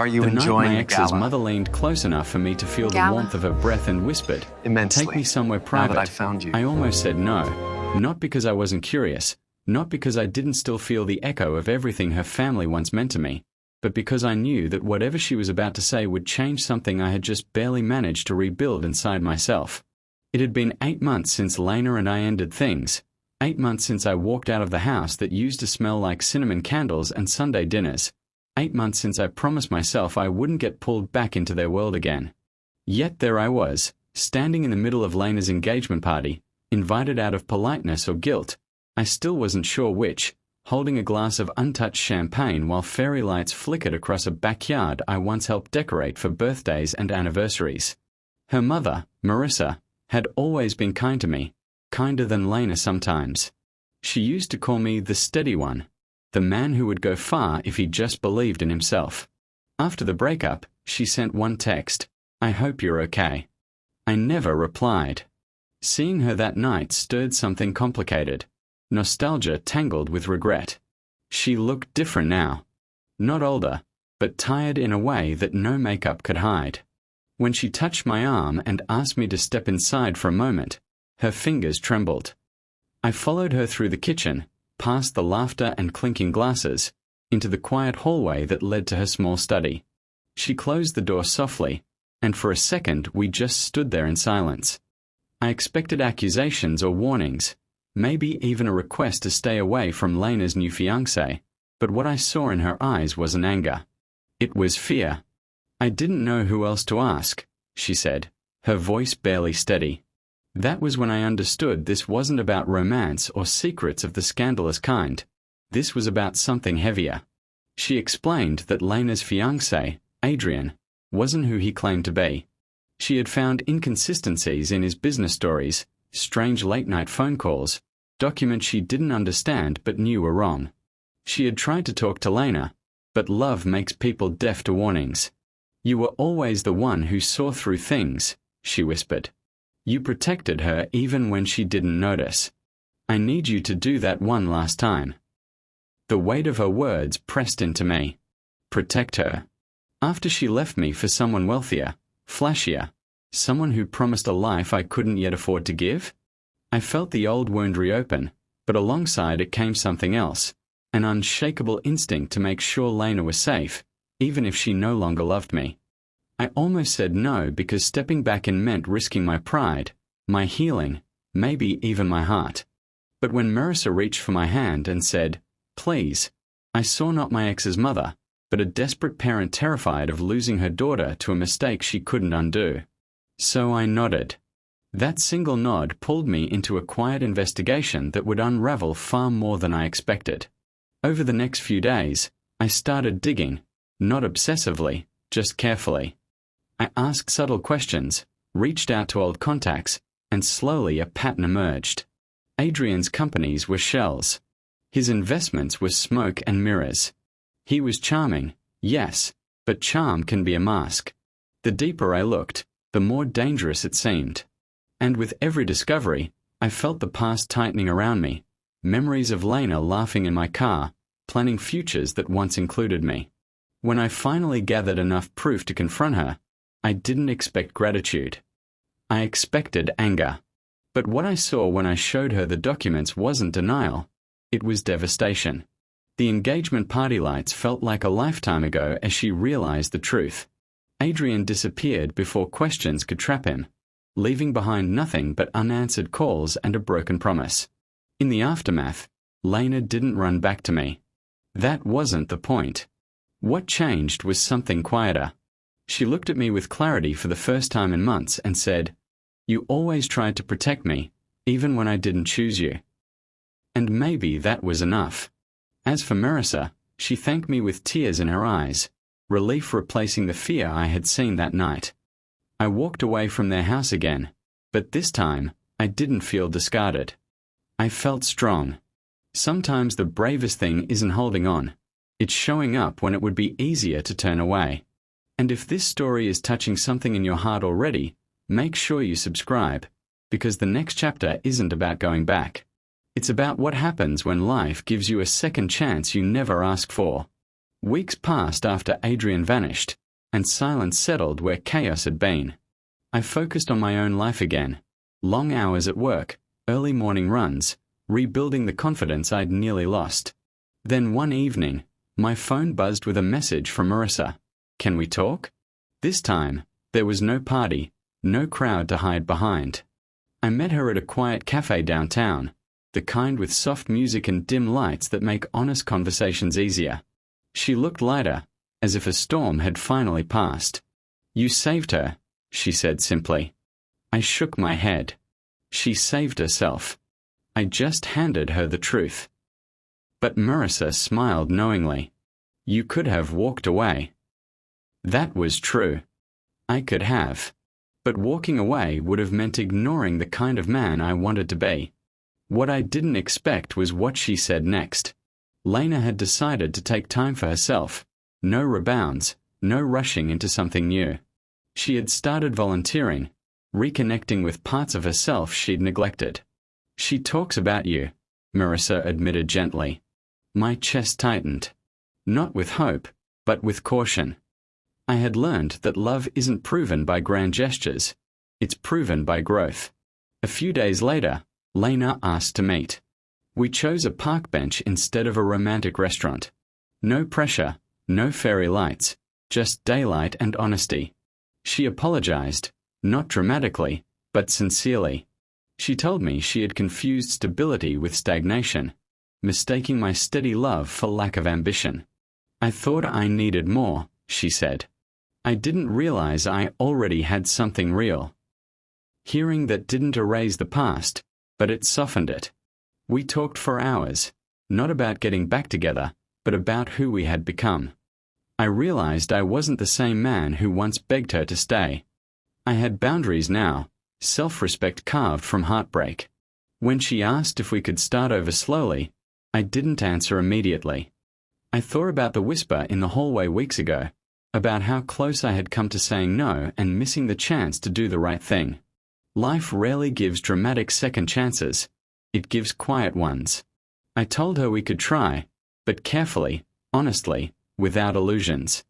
Are you The night enjoying my the ex's gala? mother leaned close enough for me to feel the Gala? warmth of her breath and whispered, Immensely. "Take me somewhere Now private." that I've found you. I almost said no. Not because I wasn't curious, not because I didn't still feel the echo of everything her family once meant to me, but because I knew that whatever she was about to say would change something I had just barely managed to rebuild inside myself. It had been 8 months since Lena and I ended things. 8 months since I walked out of the house that used to smell like cinnamon candles and Sunday dinners. 8 months since I promised myself I wouldn't get pulled back into their world again. Yet there I was, standing in the middle of Lena's engagement party, invited out of politeness or guilt. I still wasn't sure which, holding a glass of untouched champagne while fairy lights flickered across a backyard I once helped decorate for birthdays and anniversaries. Her mother, Marissa, had always been kind to me, kinder than Lena sometimes. She used to call me the steady one, the man who would go far if he just believed in himself. After the breakup, she sent one text, "I hope you're okay." I never replied. Seeing her that night stirred something complicated. Nostalgia tangled with regret. She looked different now. Not older, but tired in a way that no makeup could hide. When she touched my arm and asked me to step inside for a moment, her fingers trembled. I followed her through the kitchen, past the laughter and clinking glasses, into the quiet hallway that led to her small study. She closed the door softly, and for a second we just stood there in silence. I expected accusations or warnings, maybe even a request to stay away from Lena's new fiancé, but what I saw in her eyes wasn't anger. It was fear. "I didn't know who else to ask," she said, her voice barely steady. That was when I understood this wasn't about romance or secrets of the scandalous kind. This was about something heavier. She explained that Lena's fiancé, Adrian, wasn't who he claimed to be. She had found inconsistencies in his business stories, strange late-night phone calls, documents she didn't understand but knew were wrong. She had tried to talk to Lena, but love makes people deaf to warnings. "You were always the one who saw through things," she whispered. "You protected her even when she didn't notice. I need you to do that one last time." The weight of her words pressed into me. Protect her. After she left me for someone wealthier, flashier, someone who promised a life I couldn't yet afford to give? I felt the old wound reopen, but alongside it came something else, an unshakable instinct to make sure Lena was safe, even if she no longer loved me. I almost said no because stepping back in meant risking my pride, my healing, maybe even my heart. But when Marissa reached for my hand and said, "Please," I saw not my ex's mother, but a desperate parent terrified of losing her daughter to a mistake she couldn't undo. So I nodded. That single nod pulled me into a quiet investigation that would unravel far more than I expected. Over the next few days, I started digging, not obsessively, just carefully. I asked subtle questions, reached out to old contacts, and slowly a pattern emerged. Adrian's companies were shells. His investments were smoke and mirrors. He was charming, yes, but charm can be a mask. The deeper I looked, the more dangerous it seemed. And with every discovery, I felt the past tightening around me, memories of Lena laughing in my car, planning futures that once included me. When I finally gathered enough proof to confront her, I didn't expect gratitude. I expected anger. But what I saw when I showed her the documents wasn't denial. It was devastation. The engagement party lights felt like a lifetime ago as she realized the truth. Adrian disappeared before questions could trap him, leaving behind nothing but unanswered calls and a broken promise. In the aftermath, Lena didn't run back to me. That wasn't the point. What changed was something quieter. She looked at me with clarity for the first time in months and said, "You always tried to protect me, even when I didn't choose you." And maybe that was enough. As for Marissa, she thanked me with tears in her eyes, relief replacing the fear I had seen that night. I walked away from their house again, but this time I didn't feel discarded. I felt strong. Sometimes the bravest thing isn't holding on. It's showing up when it would be easier to turn away. And if this story is touching something in your heart already, make sure you subscribe, because the next chapter isn't about going back. It's about what happens when life gives you a second chance you never asked for. Weeks passed after Adrian vanished, and silence settled where chaos had been. I focused on my own life again. Long hours at work, early morning runs, rebuilding the confidence I'd nearly lost. Then one evening, my phone buzzed with a message from Marissa. "Can we talk?" This time, there was no party, no crowd to hide behind. I met her at a quiet cafe downtown, the kind with soft music and dim lights that make honest conversations easier. She looked lighter, as if a storm had finally passed. "You saved her," she said simply. I shook my head. She saved herself. I just handed her the truth. But Marissa smiled knowingly. "You could have walked away." That was true. I could have. But walking away would have meant ignoring the kind of man I wanted to be. What I didn't expect was what she said next. Lena had decided to take time for herself. No rebounds, no rushing into something new. She had started volunteering, reconnecting with parts of herself she'd neglected. "She talks about you," Marissa admitted gently. My chest tightened. Not with hope, but with caution. I had learned that love isn't proven by grand gestures. It's proven by growth. A few days later, Lena asked to meet. We chose a park bench instead of a romantic restaurant. No pressure, no fairy lights, just daylight and honesty. She apologized, not dramatically, but sincerely. She told me she had confused stability with stagnation, mistaking my steady love for lack of ambition. "I thought I needed more," she said. "I didn't realize I already had something real." Hearing that didn't erase the past, but it softened it. We talked for hours, not about getting back together, but about who we had become. I realized I wasn't the same man who once begged her to stay. I had boundaries now, self-respect carved from heartbreak. When she asked if we could start over slowly, I didn't answer immediately. I thought about the whisper in the hallway weeks ago, about how close I had come to saying no and missing the chance to do the right thing. Life rarely gives dramatic second chances. It gives quiet ones. I told her we could try, but carefully, honestly, without illusions.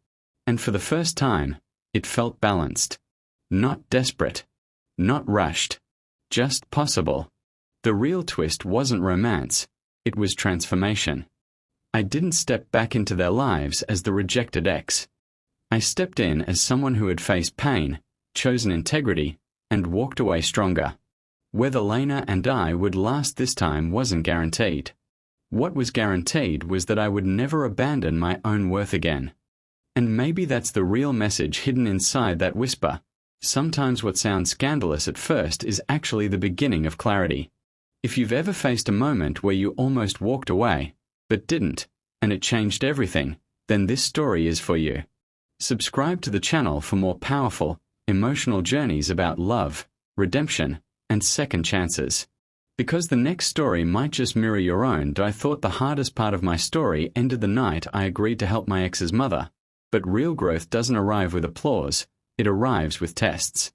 And for the first time, it felt balanced. Not desperate. Not rushed. Just possible. The real twist wasn't romance. It was transformation. I didn't step back into their lives as the rejected ex. I stepped in as someone who had faced pain, chosen integrity, and walked away stronger. Whether Lena and I would last this time wasn't guaranteed. What was guaranteed was that I would never abandon my own worth again. And maybe that's the real message hidden inside that whisper. Sometimes what sounds scandalous at first is actually the beginning of clarity. If you've ever faced a moment where you almost walked away, but didn't, and it changed everything, then this story is for you. Subscribe to the channel for more powerful, emotional journeys about love, redemption, and second chances. Because the next story might just mirror your own, I thought the hardest part of my story ended the night I agreed to help my ex's mother. But real growth doesn't arrive with applause, it arrives with tests.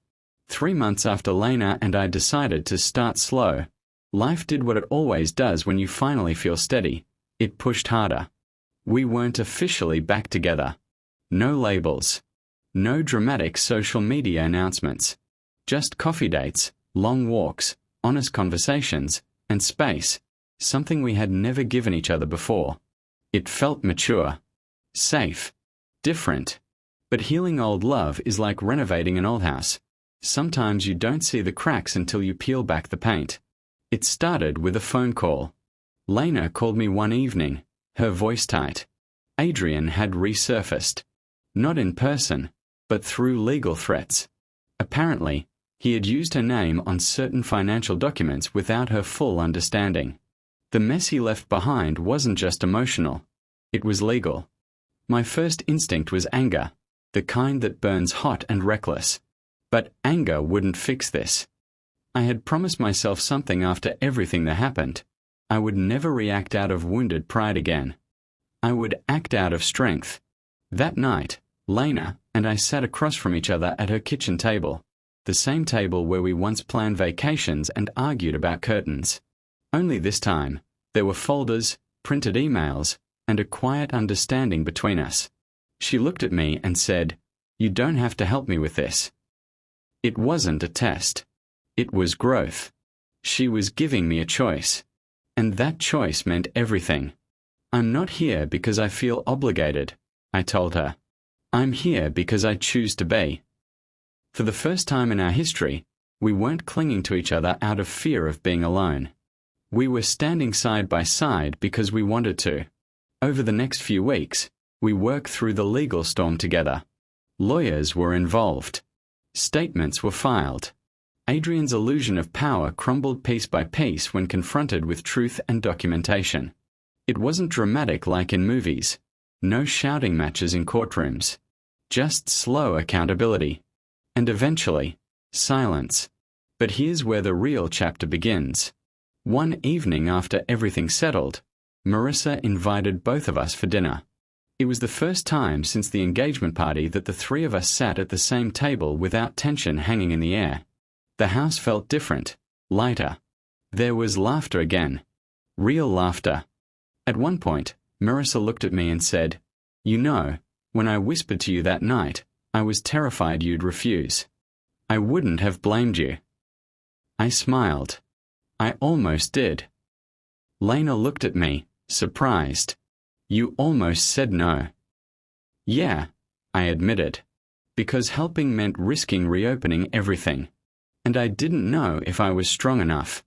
3 months after Lena and I decided to start slow, life did what it always does when you finally feel steady. It pushed harder. We weren't officially back together. No labels. No dramatic social media announcements. Just coffee dates, long walks, honest conversations, and space, something we had never given each other before. It felt mature, safe, different. But healing old love is like renovating an old house. Sometimes you don't see the cracks until you peel back the paint. It started with a phone call. Lena called me one evening, her voice tight. Adrian had resurfaced. Not in person, but through legal threats. Apparently, he had used her name on certain financial documents without her full understanding. The mess he left behind wasn't just emotional. It was legal. My first instinct was anger, the kind that burns hot and reckless. But anger wouldn't fix this. I had promised myself something after everything that happened. I would never react out of wounded pride again. I would act out of strength. That night, Lena and I sat across from each other at her kitchen table, the same table where we once planned vacations and argued about curtains. Only this time, there were folders, printed emails, and a quiet understanding between us. She looked at me and said, "You don't have to help me with this." It wasn't a test. It was growth. She was giving me a choice. And that choice meant everything. "I'm not here because I feel obligated," I told her. "I'm here because I choose to be." For the first time in our history, we weren't clinging to each other out of fear of being alone. We were standing side by side because we wanted to. Over the next few weeks, we worked through the legal storm together. Lawyers were involved. Statements were filed. Adrian's illusion of power crumbled piece by piece when confronted with truth and documentation. It wasn't dramatic like in movies. No shouting matches in courtrooms. Just slow accountability. And eventually, silence. But here's where the real chapter begins. One evening after everything settled, Marissa invited both of us for dinner. It was the first time since the engagement party that the three of us sat at the same table without tension hanging in the air. The house felt different, lighter. There was laughter again. Real laughter. At one point, Marissa looked at me and said, "You know, when I whispered to you that night, I was terrified you'd refuse. I wouldn't have blamed you." I smiled. I almost did. Lena looked at me, surprised. "You almost said no." "Yeah," I admitted, because helping meant risking reopening everything. And I didn't know if I was strong enough.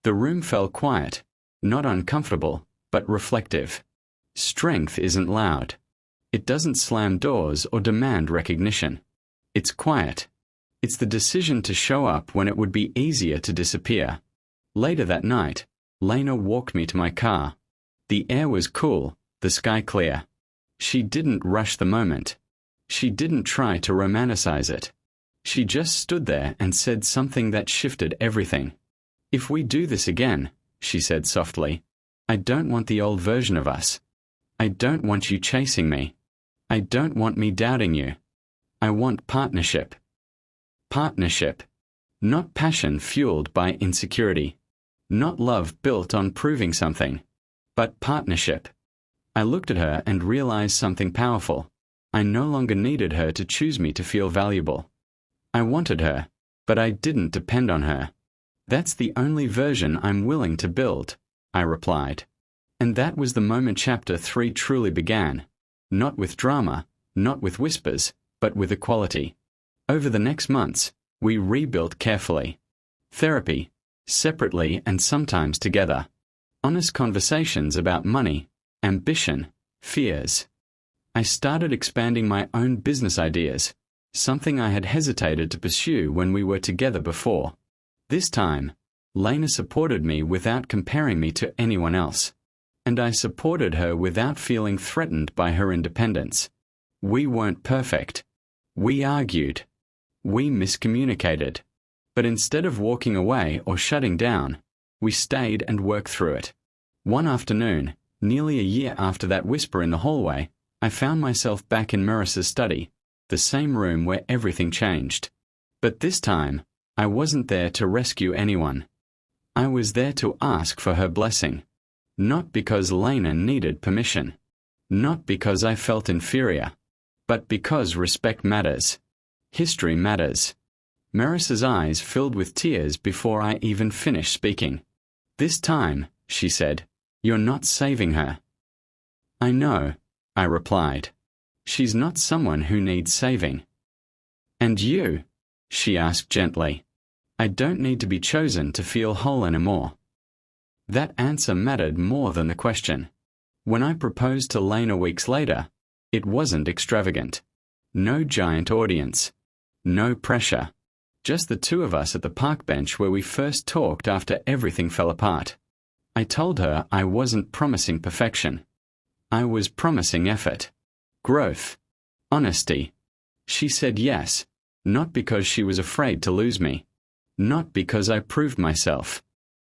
The room fell quiet, not uncomfortable, but reflective. Strength isn't loud. It doesn't slam doors or demand recognition. It's quiet. It's the decision to show up when it would be easier to disappear. Later that night, Lena walked me to my car. The air was cool, the sky clear. She didn't rush the moment. She didn't try to romanticize it. She just stood there and said something that shifted everything. "If we do this again," she said softly, "I don't want the old version of us. I don't want you chasing me. I don't want me doubting you. I want partnership." Partnership. Not passion fueled by insecurity. Not love built on proving something. But partnership. I looked at her and realized something powerful. I no longer needed her to choose me to feel valuable. I wanted her, but I didn't depend on her. "That's the only version I'm willing to build," I replied. And that was the moment chapter 3 truly began. Not with drama, not with whispers, but with equality. Over the next months, we rebuilt carefully. Therapy, separately and sometimes together. Honest conversations about money, ambition, fears. I started expanding my own business ideas, something I had hesitated to pursue when we were together before. This time, Lena supported me without comparing me to anyone else. And I supported her without feeling threatened by her independence. We weren't perfect. We argued. We miscommunicated. But instead of walking away or shutting down, we stayed and worked through it. One afternoon, nearly a year after that whisper in the hallway, I found myself back in Marissa's study, the same room where everything changed. But this time, I wasn't there to rescue anyone. I was there to ask for her blessing. Not because Lena needed permission. Not because I felt inferior. But because respect matters. History matters. Marissa's eyes filled with tears before I even finished speaking. "This time," she said, "you're not saving her." "I know," I replied. "She's not someone who needs saving." "And you?" she asked gently. "I don't need to be chosen to feel whole anymore." That answer mattered more than the question. When I proposed to Lena weeks later, it wasn't extravagant. No giant audience. No pressure. Just the two of us at the park bench where we first talked after everything fell apart. I told her I wasn't promising perfection. I was promising effort. Growth. Honesty. She said yes, not because she was afraid to lose me. Not because I proved myself.